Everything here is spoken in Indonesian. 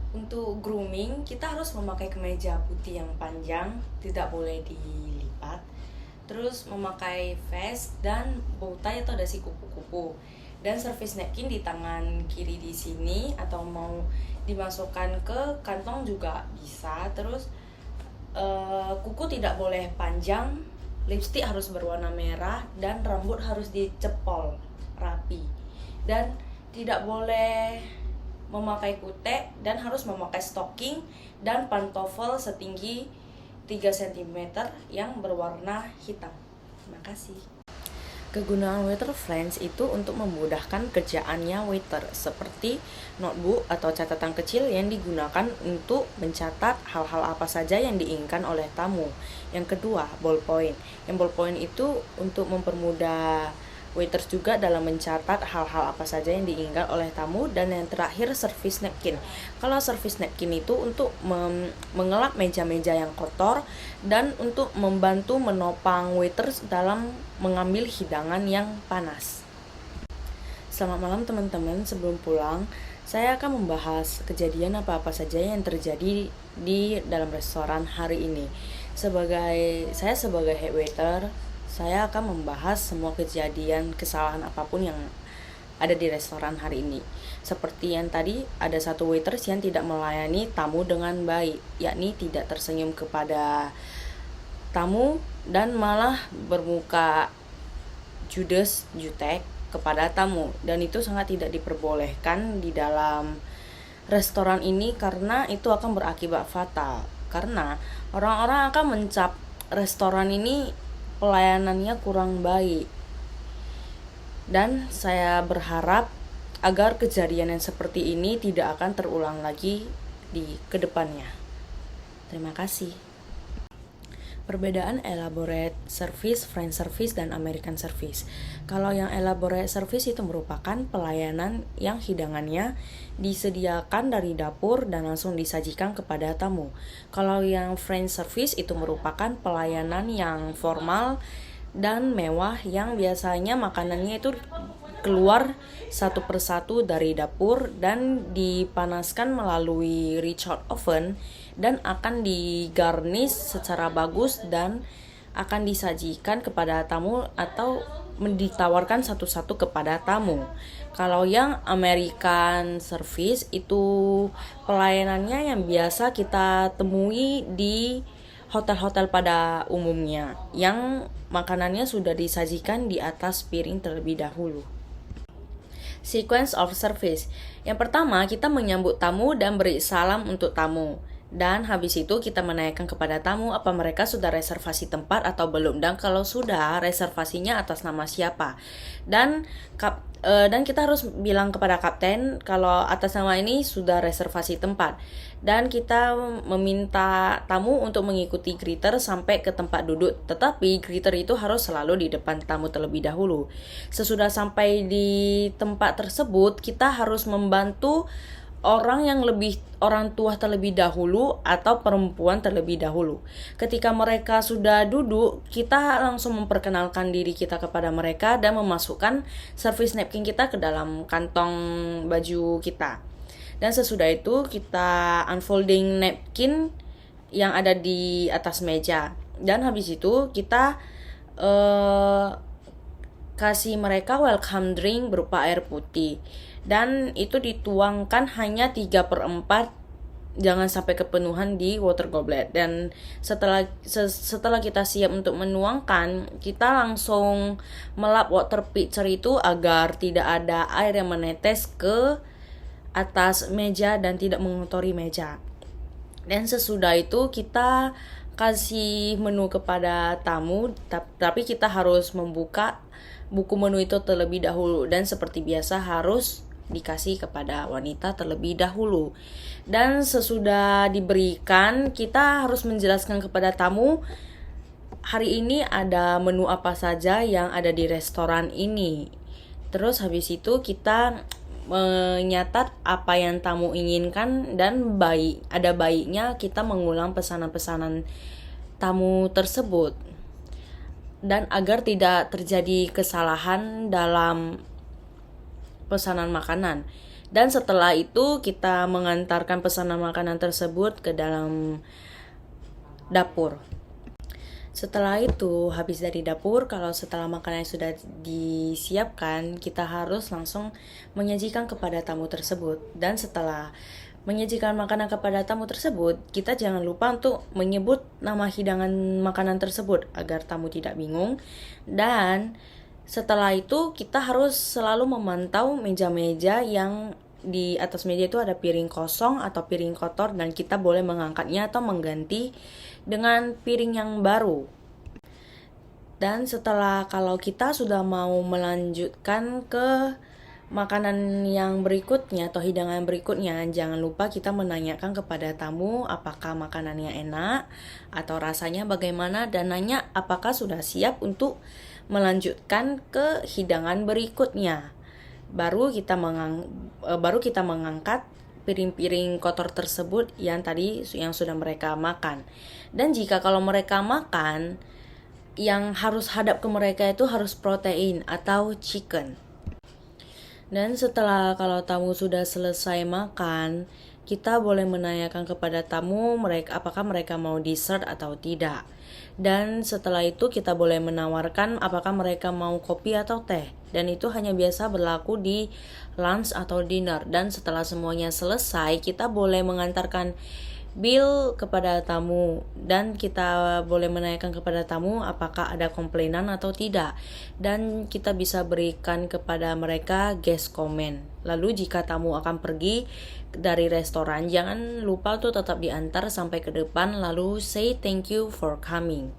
Untuk grooming, kita harus memakai kemeja putih yang panjang, tidak boleh dilipat. Terus memakai vest dan bow tie atau dasi kupu-kupu. Dan service napkin di tangan kiri di sini, atau mau dimasukkan ke kantong juga bisa. Terus kuku tidak boleh panjang, lipstick harus berwarna merah, dan rambut harus dicepol rapi. Dan tidak boleh memakai kutek, dan harus memakai stocking dan pantofel setinggi 3 cm yang berwarna hitam. Terima kasih. Kegunaan waiter friends itu untuk memudahkan kerjaannya waiter, seperti notebook atau catatan kecil yang digunakan untuk mencatat hal-hal apa saja yang diinginkan oleh tamu. Yang kedua, ballpoint. Yang ballpoint itu untuk mempermudah waiters juga dalam mencatat hal-hal apa saja yang diinginkan oleh tamu. Dan yang terakhir, service napkin. Kalau service napkin itu untuk mengelap meja-meja yang kotor dan untuk membantu menopang waiters dalam mengambil hidangan yang panas. Selamat malam teman-teman. Sebelum pulang, saya akan membahas kejadian apa-apa saja yang terjadi di dalam restoran hari ini. Saya sebagai head waiter, saya akan membahas semua kejadian kesalahan apapun yang ada di restoran hari ini. Seperti yang tadi, ada satu waiters yang tidak melayani tamu dengan baik, yakni tidak tersenyum kepada tamu dan malah bermuka jutek kepada tamu. Dan itu sangat tidak diperbolehkan di dalam restoran ini, karena itu akan berakibat fatal. Karena orang-orang akan mencap restoran ini pelayanannya kurang baik. Dan saya berharap agar kejadian yang seperti ini tidak akan terulang lagi di kedepannya. Terima kasih. Perbedaan elaborate service, French service, dan American service. Kalau yang elaborate service itu merupakan pelayanan yang hidangannya disediakan dari dapur dan langsung disajikan kepada tamu. Kalau yang French service itu merupakan pelayanan yang formal dan mewah, yang biasanya makanannya itu keluar satu persatu dari dapur dan dipanaskan melalui Richard oven dan akan digarnish secara bagus dan akan disajikan kepada tamu atau ditawarkan satu-satu kepada tamu. Kalau yang American service itu pelayanannya yang biasa kita temui di hotel-hotel pada umumnya, yang makanannya sudah disajikan di atas piring terlebih dahulu. Sequence of service. Yang pertama, kita menyambut tamu dan beri salam untuk tamu. Dan habis itu kita menanyakan kepada tamu apa mereka sudah reservasi tempat atau belum, dan kalau sudah, reservasinya atas nama siapa. Dan kita harus bilang kepada kapten kalau atas nama ini sudah reservasi tempat. Dan kita meminta tamu untuk mengikuti greeter sampai ke tempat duduk, tetapi greeter itu harus selalu di depan tamu terlebih dahulu. Sesudah sampai di tempat tersebut, kita harus membantu orang tua terlebih dahulu atau perempuan terlebih dahulu. Ketika mereka sudah duduk, kita langsung memperkenalkan diri kita kepada mereka dan memasukkan service napkin kita ke dalam kantong baju kita. Dan sesudah itu kita unfolding napkin yang ada di atas meja. Dan habis itu kita kasih mereka welcome drink berupa air putih. Dan itu dituangkan hanya 3/4, jangan sampai kepenuhan di water goblet. Dan setelah kita siap untuk menuangkan, kita langsung melap water pitcher itu agar tidak ada air yang menetes ke atas meja dan tidak mengotori meja. Dan sesudah itu kita kasih menu kepada tamu, tapi kita harus membuka buku menu itu terlebih dahulu, dan seperti biasa harus dikasih kepada wanita terlebih dahulu. Dan sesudah diberikan, kita harus menjelaskan kepada tamu hari ini ada menu apa saja yang ada di restoran ini. Terus habis itu kita menyatat apa yang tamu inginkan, dan ada baiknya kita mengulang pesanan-pesanan tamu tersebut, dan agar tidak terjadi kesalahan dalam pesanan makanan. Dan setelah itu kita mengantarkan pesanan makanan tersebut ke dalam dapur. Setelah itu, habis dari dapur, kalau setelah makanan sudah disiapkan, kita harus langsung menyajikan kepada tamu tersebut. Dan setelah menyajikan makanan kepada tamu tersebut, kita jangan lupa untuk menyebut nama hidangan makanan tersebut agar tamu tidak bingung. Dan setelah itu, kita harus selalu memantau meja-meja yang di atas meja itu ada piring kosong atau piring kotor, dan kita boleh mengangkatnya atau mengganti dengan piring yang baru. Dan setelah kalau kita sudah mau melanjutkan ke makanan yang berikutnya atau hidangan berikutnya, jangan lupa kita menanyakan kepada tamu apakah makanannya enak atau rasanya bagaimana, dan nanya apakah sudah siap untuk melanjutkan ke hidangan berikutnya. Baru kita mengangkat piring-piring kotor tersebut yang sudah mereka makan. Dan jika kalau mereka makan, yang harus hadap ke mereka itu harus protein atau chicken. Dan setelah kalau tamu sudah selesai makan, kita boleh menanyakan kepada tamu apakah mereka mau dessert atau tidak. Dan setelah itu kita boleh menawarkan apakah mereka mau kopi atau teh. Dan itu hanya biasa berlaku di lunch atau dinner. Dan setelah semuanya selesai, kita boleh mengantarkan bill kepada tamu, dan kita boleh menanyakan kepada tamu apakah ada komplainan atau tidak, dan kita bisa berikan kepada mereka guest comment. Lalu jika tamu akan pergi dari restoran, jangan lupa tuh tetap diantar sampai ke depan, lalu say thank you for coming.